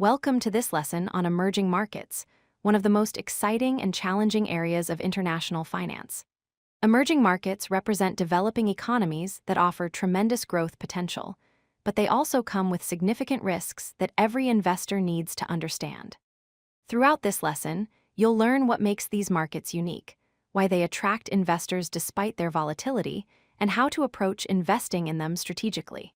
Welcome to this lesson on emerging markets, one of the most exciting and challenging areas of international finance. Emerging markets represent developing economies that offer tremendous growth potential, but they also come with significant risks that every investor needs to understand. Throughout this lesson, you'll learn what makes these markets unique, why they attract investors despite their volatility, and how to approach investing in them strategically.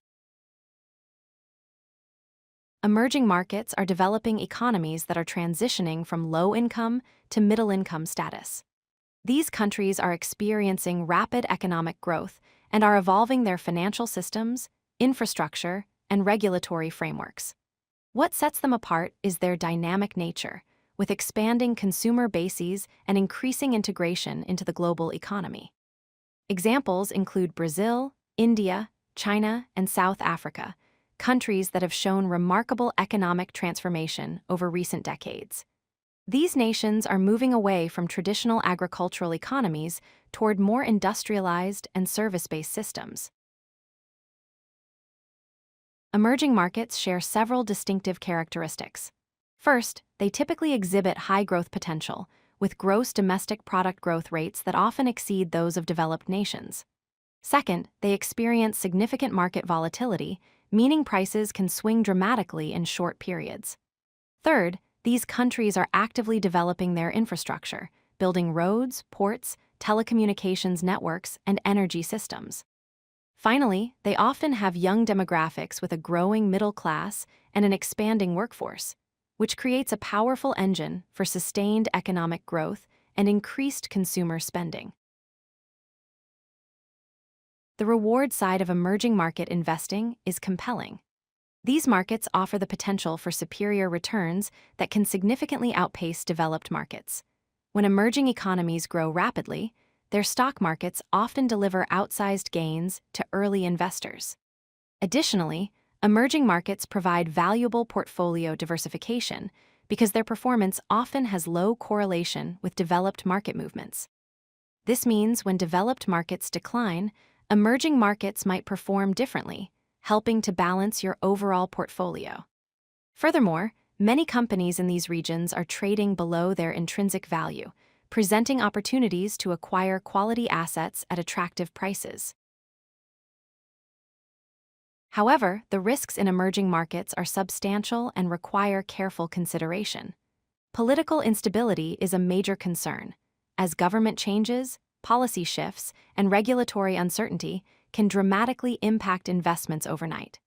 Emerging markets are developing economies that are transitioning from low-income to middle-income status. These countries are experiencing rapid economic growth and are evolving their financial systems, infrastructure, and regulatory frameworks. What sets them apart is their dynamic nature, with expanding consumer bases and increasing integration into the global economy. Examples include Brazil, India, China, and South Africa, countries that have shown remarkable economic transformation over recent decades. These nations are moving away from traditional agricultural economies toward more industrialized and service-based systems. Emerging markets share several distinctive characteristics. First, they typically exhibit high growth potential, with gross domestic product growth rates that often exceed those of developed nations. Second, they experience significant market volatility, meaning prices can swing dramatically in short periods. Third, these countries are actively developing their infrastructure, building roads, ports, telecommunications networks, and energy systems. Finally, they often have young demographics with a growing middle class and an expanding workforce, which creates a powerful engine for sustained economic growth and increased consumer spending. The reward side of emerging market investing is compelling. These markets offer the potential for superior returns that can significantly outpace developed markets. When emerging economies grow rapidly, their stock markets often deliver outsized gains to early investors. Additionally, emerging markets provide valuable portfolio diversification because their performance often has low correlation with developed market movements. This means when developed markets decline, emerging markets might perform differently, helping to balance your overall portfolio. Furthermore, many companies in these regions are trading below their intrinsic value, presenting opportunities to acquire quality assets at attractive prices. However, the risks in emerging markets are substantial and require careful consideration. Political instability is a major concern, as government changes, policy shifts, and regulatory uncertainty can dramatically impact investments overnight.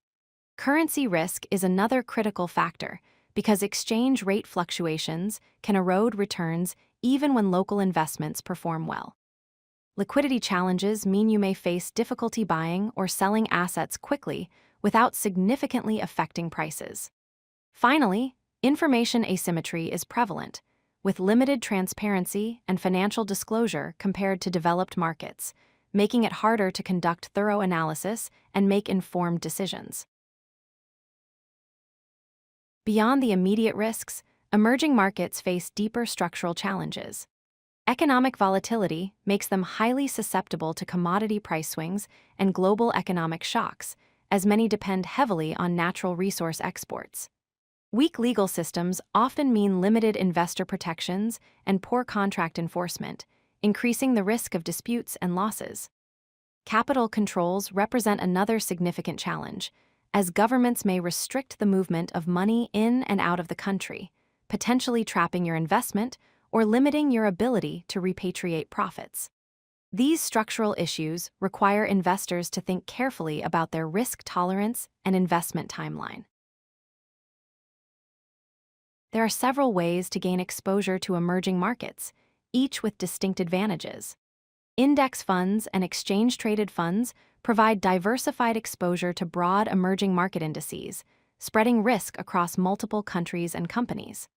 Currency risk is another critical factor because exchange rate fluctuations can erode returns even when local investments perform well. Liquidity challenges mean you may face difficulty buying or selling assets quickly without significantly affecting prices. Finally, information asymmetry is prevalent, with limited transparency and financial disclosure compared to developed markets, making it harder to conduct thorough analysis and make informed decisions. Beyond the immediate risks, emerging markets face deeper structural challenges. Economic volatility makes them highly susceptible to commodity price swings and global economic shocks, as many depend heavily on natural resource exports. Weak legal systems often mean limited investor protections and poor contract enforcement, increasing the risk of disputes and losses. Capital controls represent another significant challenge, as governments may restrict the movement of money in and out of the country, potentially trapping your investment or limiting your ability to repatriate profits. These structural issues require investors to think carefully about their risk tolerance and investment timeline. There are several ways to gain exposure to emerging markets, each with distinct advantages. Index funds and exchange-traded funds provide diversified exposure to broad emerging market indices, spreading risk across multiple countries and companies.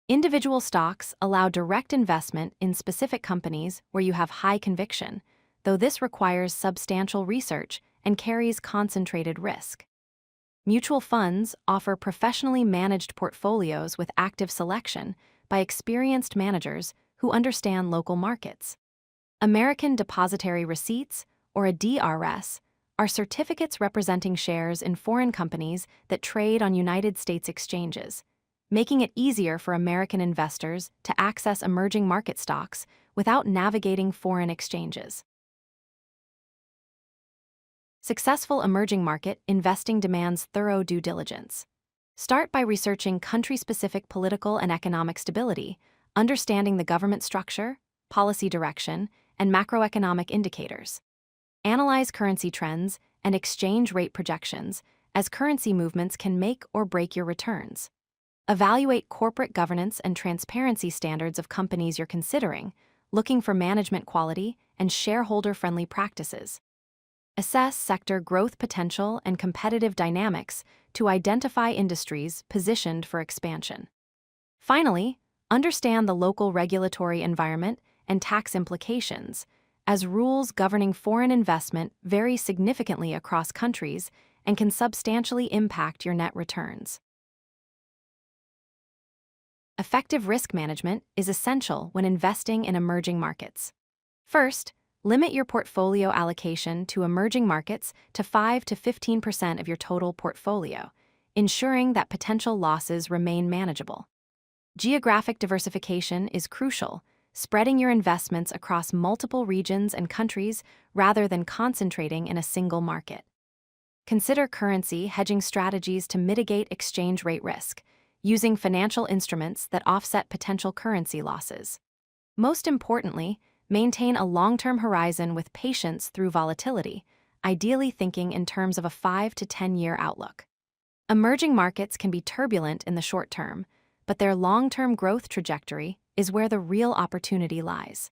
Individual stocks allow direct investment in specific companies where you have high conviction, though this requires substantial research and carries concentrated risk. Mutual funds offer professionally managed portfolios with active selection by experienced managers who understand local markets. American Depositary Receipts, or ADRs, are certificates representing shares in foreign companies that trade on United States exchanges, making it easier for American investors to access emerging market stocks without navigating foreign exchanges. Successful emerging market investing demands thorough due diligence. Start by researching country-specific political and economic stability, understanding the government structure, policy direction, and macroeconomic indicators. Analyze currency trends and exchange rate projections, as currency movements can make or break your returns. Evaluate corporate governance and transparency standards of companies you're considering, looking for management quality and shareholder-friendly practices. Assess sector growth potential and competitive dynamics to identify industries positioned for expansion. Finally, understand the local regulatory environment and tax implications, as rules governing foreign investment vary significantly across countries and can substantially impact your net returns. Effective risk management is essential when investing in emerging markets. First, limit your portfolio allocation to emerging markets to 5 to 15% of your total portfolio, ensuring that potential losses remain manageable. Geographic diversification is crucial, spreading your investments across multiple regions and countries rather than concentrating in a single market. Consider currency hedging strategies to mitigate exchange rate risk, using financial instruments that offset potential currency losses. Most importantly, maintain a long-term horizon with patience through volatility, ideally thinking in terms of a 5 to 10-year outlook. Emerging markets can be turbulent in the short term, but their long-term growth trajectory is where the real opportunity lies.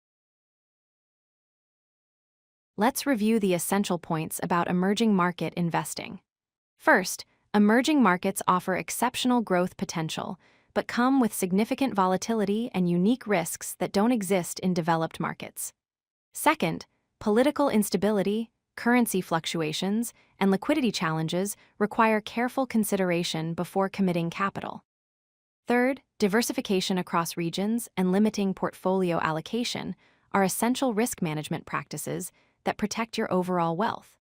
Let's review the essential points about emerging market investing. First, emerging markets offer exceptional growth potential, but come with significant volatility and unique risks that don't exist in developed markets. Second, political instability, currency fluctuations, and liquidity challenges require careful consideration before committing capital. Third, diversification across regions and limiting portfolio allocation are essential risk management practices that protect your overall wealth.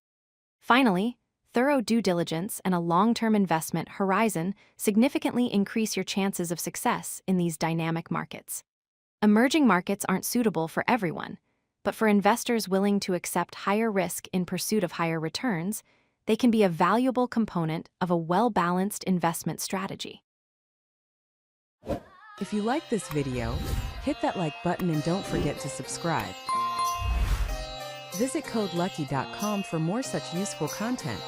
Finally, thorough due diligence and a long-term investment horizon significantly increase your chances of success in these dynamic markets. Emerging markets aren't suitable for everyone, but for investors willing to accept higher risk in pursuit of higher returns, they can be a valuable component of a well-balanced investment strategy. If you like this video, hit that like button and don't forget to subscribe. Visit codelucky.com for more such useful content.